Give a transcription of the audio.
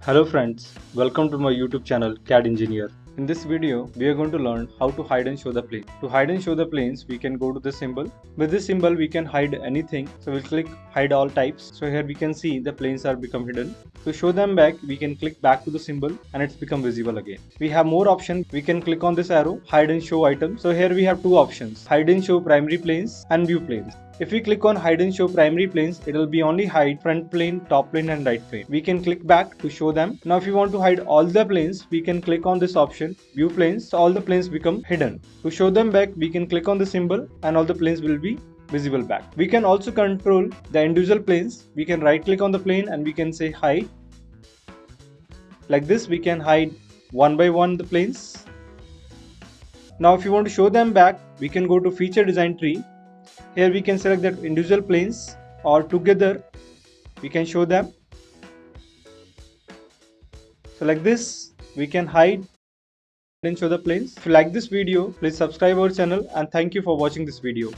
Hello friends, welcome to my YouTube channel CAD Engineer. In this video, we are going to learn how to hide and show the plane. To hide and show the planes, we can go to the symbol. With this symbol, we can hide anything. So we'll click hide all types. So here we can see the planes are become hidden. To show them back, we can click back to the symbol and it's become visible again. We have more options. We can click on this arrow, hide and show items. So here we have two options, hide and show primary planes and view planes. If we click on hide and show primary planes, it will be only hide front plane, top plane and right plane. We can click back to show them. Now if we want to hide all the planes, we can click on this option, view planes. So all the planes become hidden. To show them back, we can click on the symbol and all the planes will be visible back. We can also control the individual planes. We can right click on the plane and we can say hide. Like this, we can hide one by one the planes. Now if you want to show them back, we can go to feature design tree. Here we can select that individual planes or together we can show them. So like this we can hide and show the planes. If you like this video, please subscribe our channel and thank you for watching this video.